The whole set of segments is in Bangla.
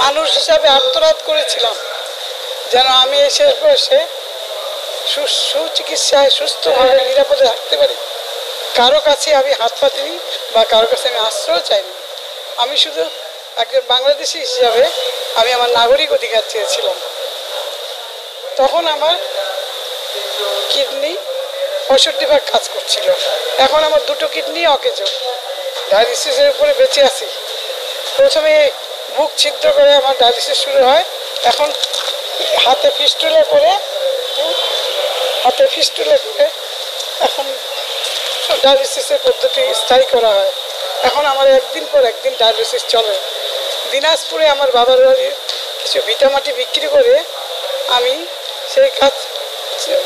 মানুষ হিসাবে আত্মনাদ করেছিলাম যেন আমি এই শেষ বয়সে সুচিকিৎসায় সুস্থভাবে নিরাপদে থাকতে পারি। কারো কাছে আমি হাত পাতিনি বা কারো কাছে আমি আশ্রয় চাইনি। আমি শুধু একজন বাংলাদেশি হিসাবে আমি আমার নাগরিক অধিকার চেয়েছিলাম। তখন আমার কিডনি 65% কাজ করছিল। এখন আমার দুটো কিডনি অকেজ, ডায়ালিসিসের উপরে বেঁচে আছি। প্রথমে বুক ছিদ্র করে আমার ডায়ালিসিস শুরু হয়, এখন হাতে ফিস্টুলা করে এখন ডায়ালিসিসের পদ্ধতি স্থায়ী করা হয়। এখন আমার একদিন পর একদিন ডায়ালিসিস চলে। দিনাজপুরে আমার বাবার বাড়ির কিছু ভিটামাটি বিক্রি করে আমি সেই কাজ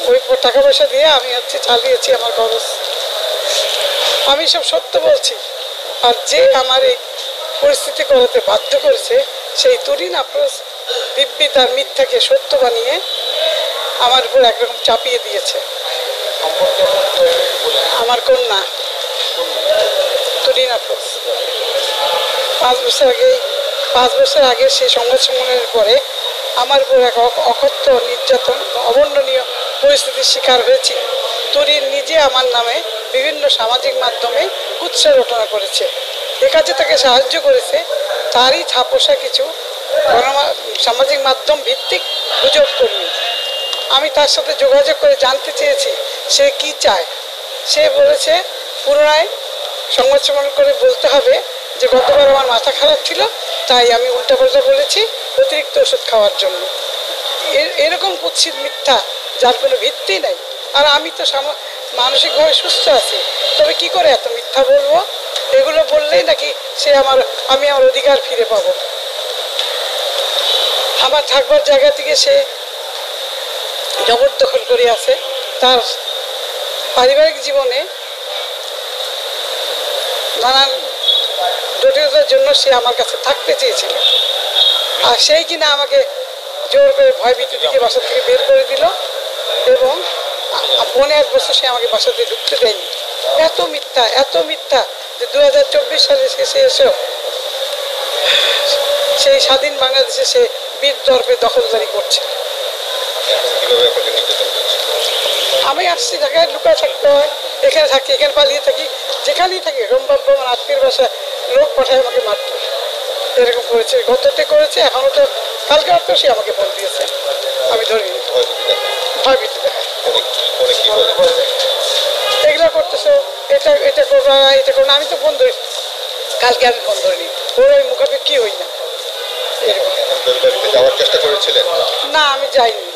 ওই টাকা পয়সা দিয়ে আমি চালিয়েছি আমার খরচ। আমি সব সত্য বলছি। আর যে আমার এই পরিস্থিতি করাতে বাধ্য করেছে সেই তুরিন আফরোজ দিব্যি তার মিথ্যাকে সত্য বানিয়ে আমার উপর একরকম চাপিয়ে দিয়েছে। আমার কন্যা তুরিন আফরোজ 5 বছর আগে সেই সংবাদ সম্মেলনের পরে আমার উপর এক অকথ্য নির্যাতন অবর্ণনীয় পরিস্থিতির শিকার হয়েছি। তুরিন নিজে আমার নামে বিভিন্ন সামাজিক মাধ্যমে কুৎসা রটনা করেছে। এ কাজে তাকে সাহায্য করেছে তারই ছাপোষা কিছু সামাজিক মাধ্যম ভিত্তিক গুজব কর্মী। আমি তার সাথে যোগাযোগ করে জানতে চেয়েছি সে কি চায়। সে বলেছে পুনরায় সংবাদ সম্মেলন করে বলতে হবে যে গতবার আমার মাথা খারাপ ছিল তাই আমি উল্টাপাল্টা বলেছি অতিরিক্ত ওষুধ খাওয়ার জন্য। এরকম কুৎসিত মিথ্যা যার কোনো ভিত্তি নেই। আর আমি তো মানসিকভাবে সুস্থ আছি, তবে কি করে এত মিথ্যা বলবো? এগুলো বললেই নাকি আমি আমার অধিকার ফিরে পাবো। আমার থাকবার জায়গা থেকে সে জবরদখল করে আছে। তার পারিবারিক জীবনে নানান জটিলতার জন্য সে আমার কাছে থাকতে চেয়েছিল, আর সেই কিনা আমাকে জোর করে ভয়ভীতি থেকে বাসা থেকে বের করে দিল এবং 1.5 বছর সে আমাকে বাসাতে ঢুকতে দেয়নি। এত মিথ্যা যে 2024 সালে শেষে এসেও সেই স্বাধীন বাংলাদেশে সে বীর দর্পে দখলদারি করছে। আমি আসছি ঢাকায় লুকায় থাকতে হয়, এখানে থাকি, এখানে পালিয়ে থাকি, যেখানেই থাকি রম্ভাব্য আমার আত্মীয়ের বাসায় লোক পাঠায় আমাকে মারতে। এরকম করেছে, গততে করেছে, এখনো তো কালকে রাত্রেও সে আমাকে ফোন দিয়েছে। আমি ধরিনি, ভয়ভীতি দেখায় এগুলো করতেছো, এটা করবো এটা করবো না। আমি তো ফোন ধরি, কালকে আমি ফোন ধরিনি, ওর ওই মুখাপেক্ষি হই না। না আমি যাইনি,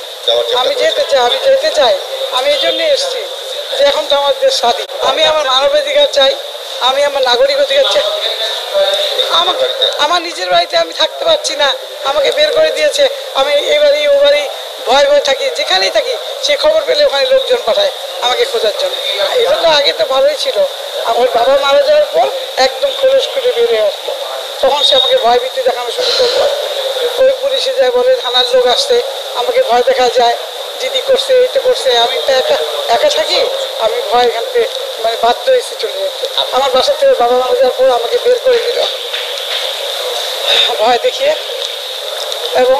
আমি যেতে চাই। আমি এই জন্যই এসছি যে এখন তো আমার দেশ স্বাধীন, আমি আমার মানবাধিকার চাই, আমি আমার নাগরিক অধিকার চাই। আমার নিজের বাড়িতে আমি থাকতে পারছি না, আমাকে বের করে দিয়েছে। আমি এই বাড়ি ও বাড়ি ভয় থাকি, যেখানেই থাকি সে খবর পেলে ওখানে লোকজন পাঠায় আমাকে খোঁজার জন্য। এটা তো আগে তো ভালোই ছিল, আমার বাবা মারা যাওয়ার পর একদম খোলস করে বেরিয়ে আসতো, তখন সে আমাকে ভয়ভীতি দেখানো শুরু করলো। ওই পুলিশে যায় বলে থানার লোক আসতে, আমাকে ভয় দেখা যায়, জিডি করছে, এটা করছে। আমি তো একা থাকি, আমি ভয় এখান থেকে বাধ্য হয়েছি চলে যেতে। আমার বাসা থেকে বাবা মারা যাওয়ার পর আমাকে বের করে দিল ভয় দেখিয়ে। এবং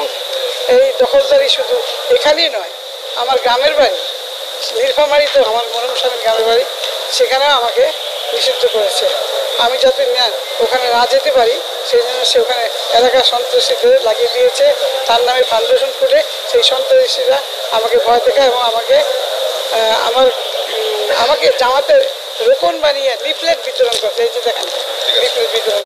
এই দখলদারি শুধু এখানেই নয়, আমার গ্রামের বাড়ি নীলফামারী, তো আমার মরম স্বামীর গ্রামের বাড়ি, সেখানেও আমাকে নিষিদ্ধ করেছে। আমি যাতে ওখানে না যেতে পারি সেই জন্য সে ওখানে এলাকার সন্ত্রাসীদের লাগিয়ে দিয়েছে, তার নামে ফাউন্ডেশন করে সেই সন্ত্রাসীরা আমাকে ভয় দেখায় এবং আমাকে জামাতের রোকন বানিয়ে লিফলেট বিতরণ করছে। এই যে দেখেন লিফলেট বিতরণ।